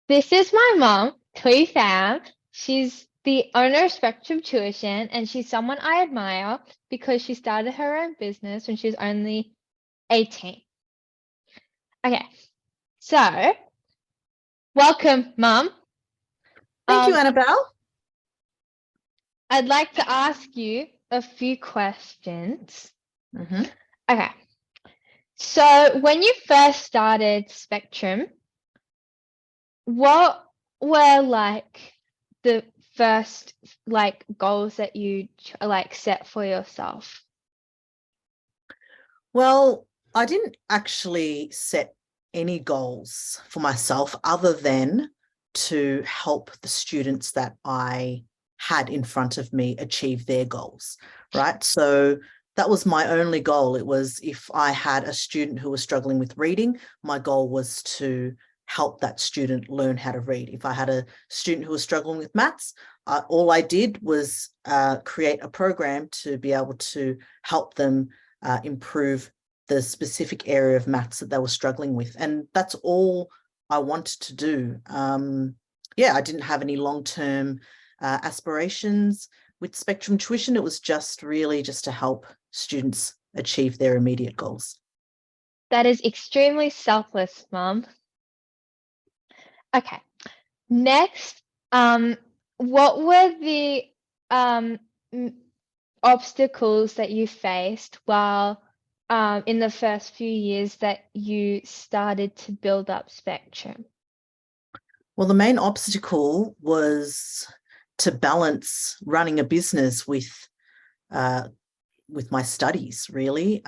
This is my mom, Thuy. She's the owner of Spectrum Tuition, and she's someone I admire because she started her own business when she was only 18. Okay, so welcome, Mum. Thank you, Um, Annabelle. I'd like to ask you a few questions. hmm Okay, so when you first started Spectrum, what were like the first like goals that you like set for yourself? Well, I didn't actually set any goals for myself other than to help the students that I had in front of me achieve their goals, right? So that was my only goal. It was if I had a student who was struggling with reading, my goal was to help that student learn how to read. If I had a student who was struggling with maths, all I did was create a program to be able to help them improve the specific area of maths that they were struggling with. And that's all I wanted to do. Yeah, I didn't have any long-term aspirations with Spectrum Tuition. It was just really just to help students achieve their immediate goals. That is extremely selfless, Mum. Okay. Next, what were the um obstacles that you faced while in the first few years that you started to build up Spectrum? Well, the main obstacle was to balance running a business uh, with my studies, really.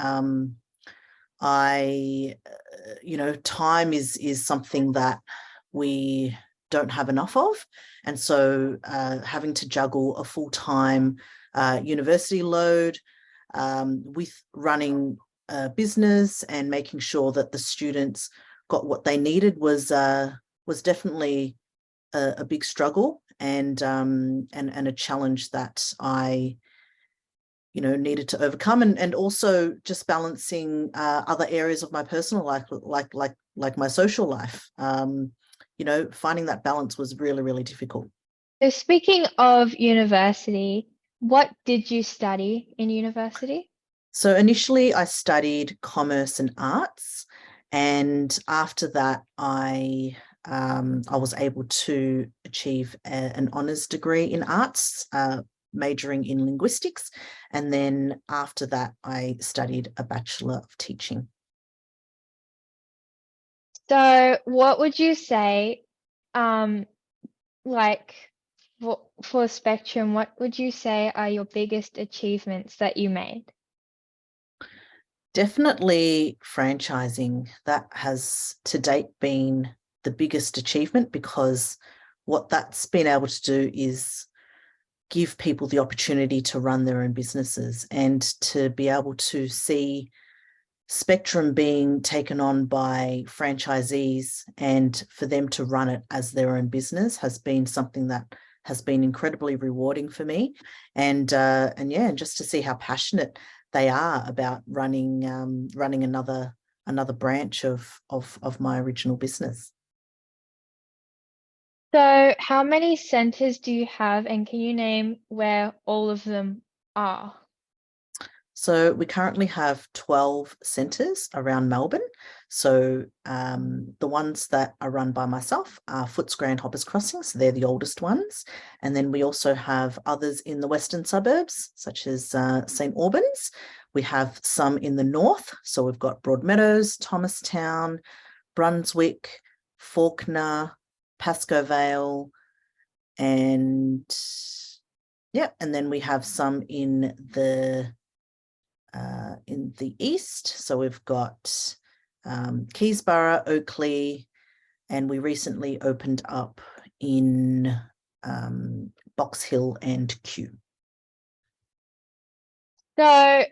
Time is something that we don't have enough of, and so having to juggle a full-time university load with running a business and making sure that the students got what they needed was definitely a big struggle and a challenge that I needed to overcome, and also just balancing other areas of my personal life, like my social life. Finding that balance was really, really difficult. So speaking of university, what did you study in university? So initially I studied commerce and arts, and after that I was able to achieve an honours degree in arts, majoring in linguistics, and then after that I studied a Bachelor of Teaching. So what would you say, um, like for Spectrum, what would you say are your biggest achievements that you made? Definitely franchising. That has to date been the biggest achievement, because what that's been able to do is give people the opportunity to run their own businesses, and to be able to see Spectrum being taken on by franchisees and for them to run it as their own business has been something that has been incredibly rewarding for me. And yeah, and just to see how passionate they are about running another branch of my original business. So how many centers do you have, and can you name where all of them are? So we currently have 12 centres around Melbourne. So the ones that are run by myself are Footscray and Hoppers Crossing, so they're the oldest ones. And then we also have others in the western suburbs, such as St Albans. We have some in the north, so we've got Broadmeadows, Thomastown, Brunswick, Fawkner, Pascoe Vale, and yeah, and then we have some in the east. So we've got Keysborough, Oakley, and we recently opened up in Box Hill and Kew. So I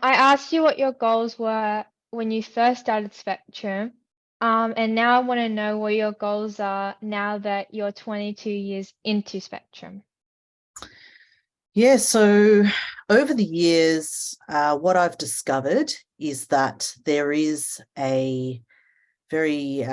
asked you what your goals were when you first started Spectrum, and now I want to know what your goals are now that you're 22 years into Spectrum. Yeah, so over the years, what I've discovered is that there is a very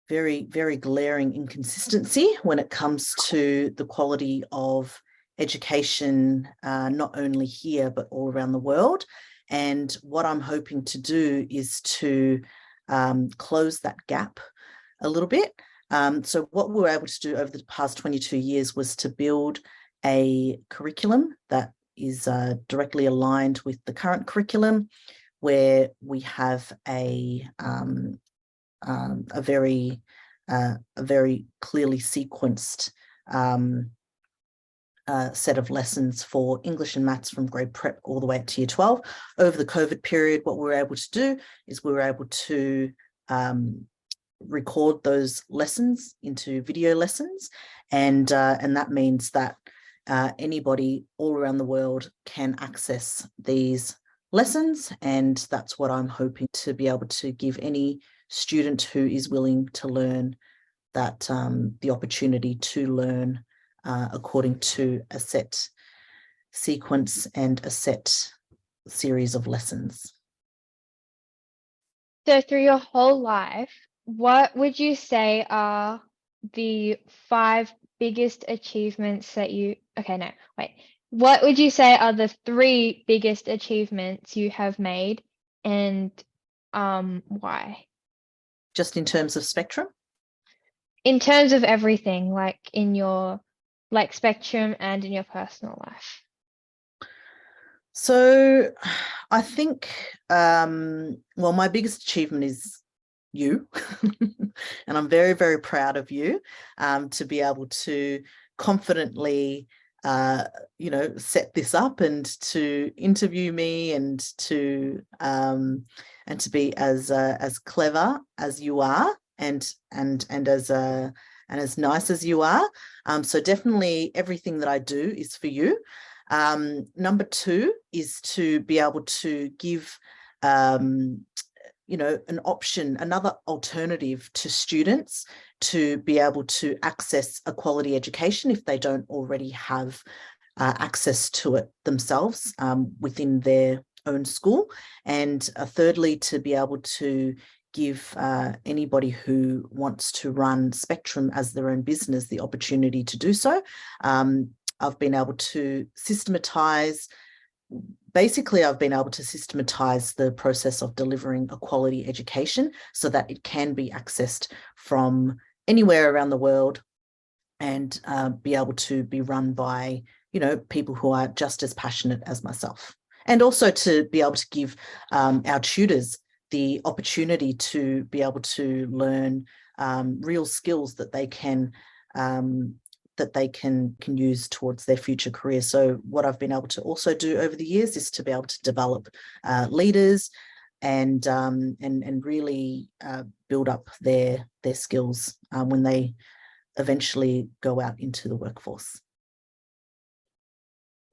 very, very glaring inconsistency when it comes to the quality of education, not only here, but all around the world. And what I'm hoping to do is to close that gap a little bit. So what we were able to do over the past 22 years was to build a curriculum that is directly aligned with the current curriculum, where we have a very clearly sequenced set of lessons for English and maths from grade prep all the way up to year 12. Over the COVID period, what we were able to do is we were able to record those lessons into video lessons, and that means that anybody all around the world can access these lessons, and that's what I'm hoping to be able to give any student who is willing to learn that the opportunity to learn according to a set sequence and a set series of lessons. So through your whole life, what would you say are the 5 biggest achievements that you, okay, no, wait. What would you say are the 3 biggest achievements you have made, and why? Just in terms of spectrum? In terms of everything, like in your spectrum and in your personal life. So I think, well, my biggest achievement is you. And I'm very, very proud of you to be able to confidently, set this up and to interview me, and to be as clever as you are, and as nice as you are. So definitely everything that I do is for you. Number 2 is to be able to give an option, another alternative to students to be able to access a quality education if they don't already have access to it themselves within their own school. And thirdly, to be able to give anybody who wants to run Spectrum as their own business the opportunity to do so. I've been able to systematize the process of delivering a quality education so that it can be accessed from anywhere around the world, and be able to be run by, people who are just as passionate as myself. And also to be able to give our tutors the opportunity to be able to learn real skills that they can use towards their future career. So what I've been able to also do over the years is to be able to develop leaders and really build up their skills when they eventually go out into the workforce.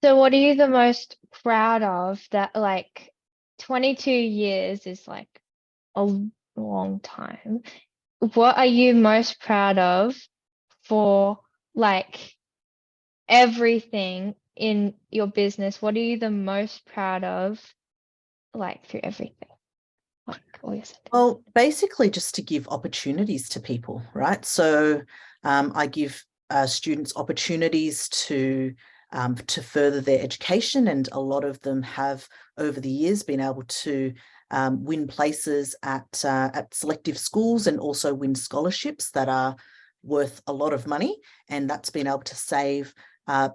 So what are you the most proud of? That 22 years is like a long time. What are you most proud of for everything in your business? What are you the most proud of through everything? Well, basically just to give opportunities to people, right? So I give students opportunities to further their education, and a lot of them have over the years been able to win places at selective schools, and also win scholarships that are worth a lot of money, and that's been able to save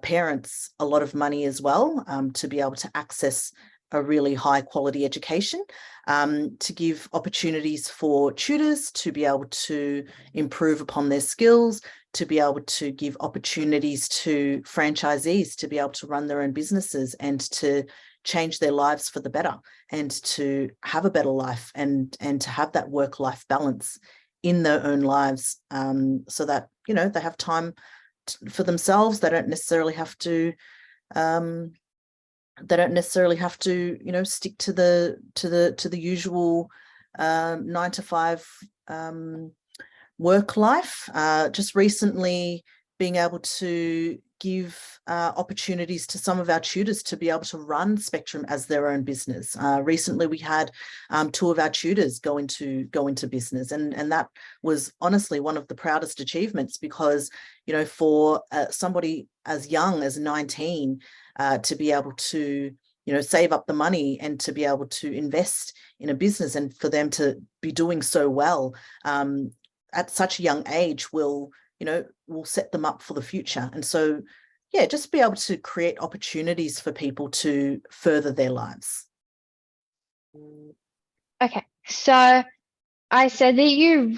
parents a lot of money as well, to be able to access a really high quality education, to give opportunities for tutors to be able to improve upon their skills, to be able to give opportunities to franchisees to be able to run their own businesses and to change their lives for the better, and to have a better life, and to have that work-life balance in their own lives, so that they have time for themselves. They don't necessarily have to stick to the usual 9 to 5 work life. Just recently being able to give opportunities to some of our tutors to be able to run Spectrum as their own business. Recently, we had 2 of our tutors go into business, and that was honestly one of the proudest achievements, because for somebody as young as 19 to be able to save up the money and to be able to invest in a business, and for them to be doing so well at such a young age will set them up for the future. And so, yeah, just be able to create opportunities for people to further their lives. Okay, so I said that you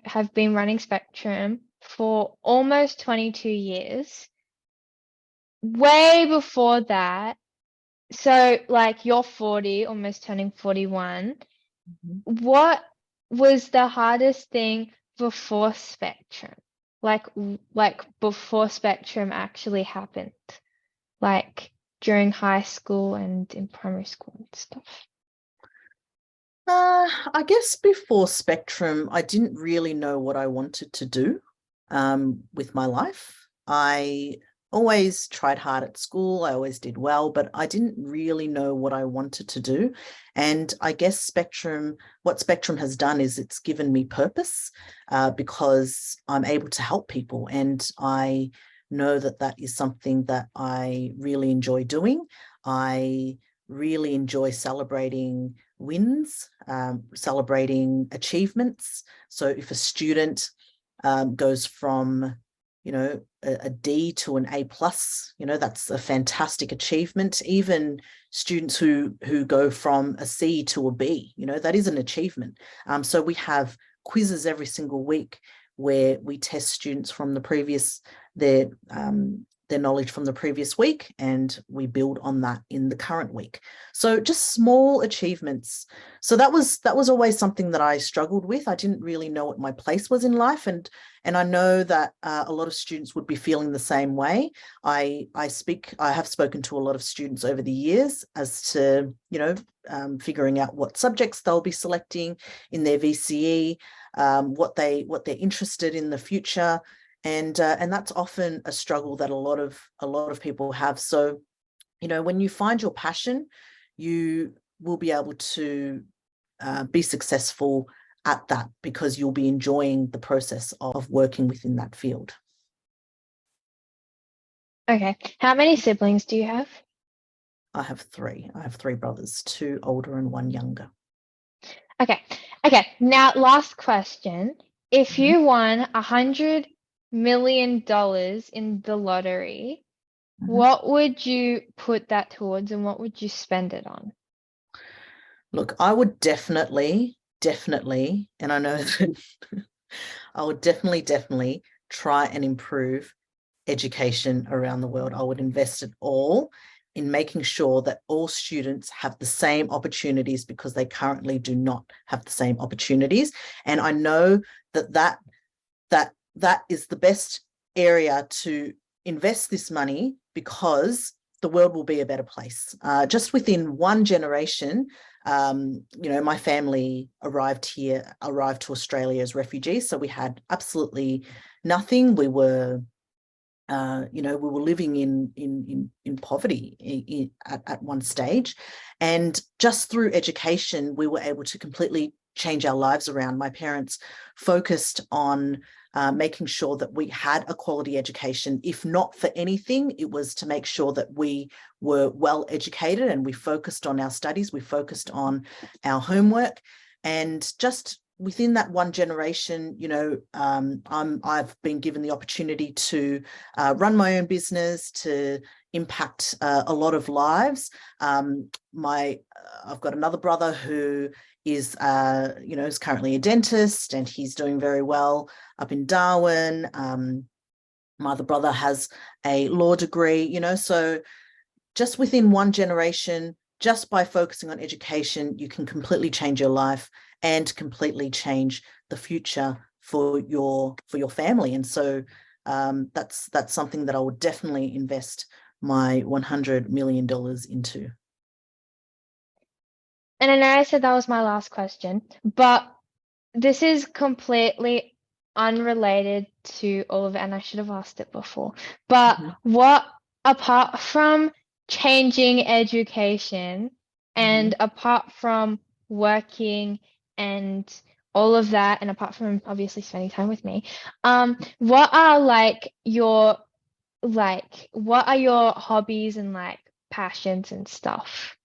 have been running Spectrum for almost 22 years. Way before that, so like you're 40, almost turning 41. What was the hardest thing before Spectrum? Like before Spectrum actually happened, like during high school and in primary school and stuff. I guess before Spectrum, I didn't really know what I wanted to do with my life. I always tried hard at school. I always did well, but I didn't really know what I wanted to do. And I guess what Spectrum has done is it's given me purpose because I'm able to help people. And I know that that is something that I really enjoy doing. I really enjoy celebrating wins, celebrating achievements. So if a student goes from a D to an A plus, that's a fantastic achievement. Even students who go from a C to a B, that is an achievement. So we have quizzes every single week where we test students from their knowledge from the previous week, and we build on that in the current week. So just small achievements. So that was always something that I struggled with. I didn't really know what my place was in life, and I know that a lot of students would be feeling the same way. I have spoken to a lot of students over the years as to figuring out what subjects they'll be selecting in their VCE, what they're interested in the future. And that's often a struggle that a lot of people have. So, when you find your passion, you will be able to be successful at that, because you'll be enjoying the process of working within that field. Okay, how many siblings do you have? I have 3. I have 3 brothers, 2 older and 1 younger. Okay. Now, last question. If you won $100 million in the lottery, what would you put that towards, and what would you spend it on? Look, I would definitely, and I know that I would definitely try and improve education around the world. I would invest it all in making sure that all students have the same opportunities, because they currently do not have the same opportunities. And I know that is the best area to invest this money, because the world will be a better place. Just within one generation, my family arrived to Australia as refugees. So we had absolutely nothing. We were we were living in poverty at one stage, and just through education, we were able to completely change our lives around. My parents focused on making sure that we had a quality education. If not for anything, it was to make sure that we were well educated, and we focused on our studies, we focused on our homework, and just within that one generation, I've been given the opportunity to run my own business, to impact a lot of lives. I've got another brother who is currently a dentist, and he's doing very well up in Darwin. My other brother has a law degree, so just within one generation, just by focusing on education, you can completely change your life and completely change the future for your family. And so that's something that I would definitely invest my $100 million into. And I know I said that was my last question, but this is completely unrelated to all of it, and I should have asked it before. But Mhm. what, apart from changing education and Mhm. apart from working and all of that, and apart from obviously spending time with me, what are what are your hobbies and like passions and stuff?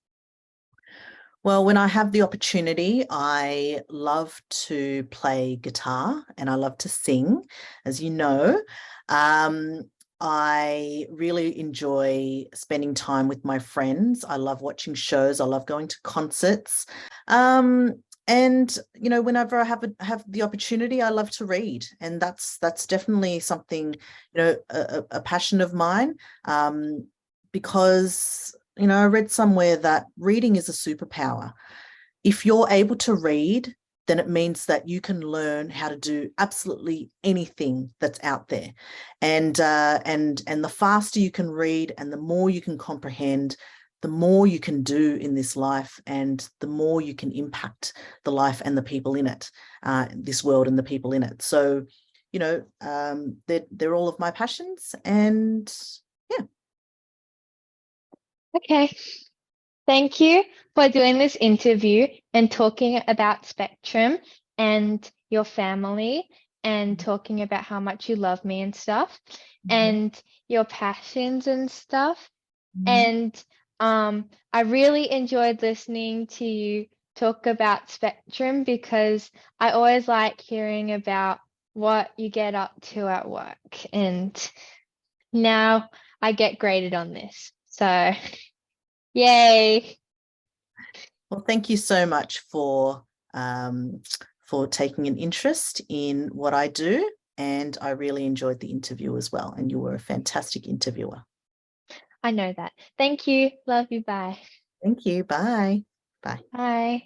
Well, when I have the opportunity, I love to play guitar and I love to sing, as you know. Um, I really enjoy spending time with my friends. I love watching shows. I love going to concerts. And whenever I have the opportunity, I love to read, and that's definitely something, a passion of mine. Because I read somewhere that reading is a superpower. If you're able to read, then it means that you can learn how to do absolutely anything that's out there. And the faster you can read and the more you can comprehend, the more you can do in this life, and the more you can impact the life and the people in it, this world and the people in it. So, they're all of my passions, and yeah. Okay. Thank you for doing this interview and talking about Spectrum and your family and talking about how much you love me and stuff Mhm. and your passions and stuff. Mhm. And I really enjoyed listening to you talk about Spectrum because I always like hearing about what you get up to at work. And now I get graded on this. So, yay. Well, thank you so much for taking an interest in what I do. And I really enjoyed the interview as well. And you were a fantastic interviewer. I know that. Thank you. Love you. Bye. Thank you. Bye. Bye. Bye.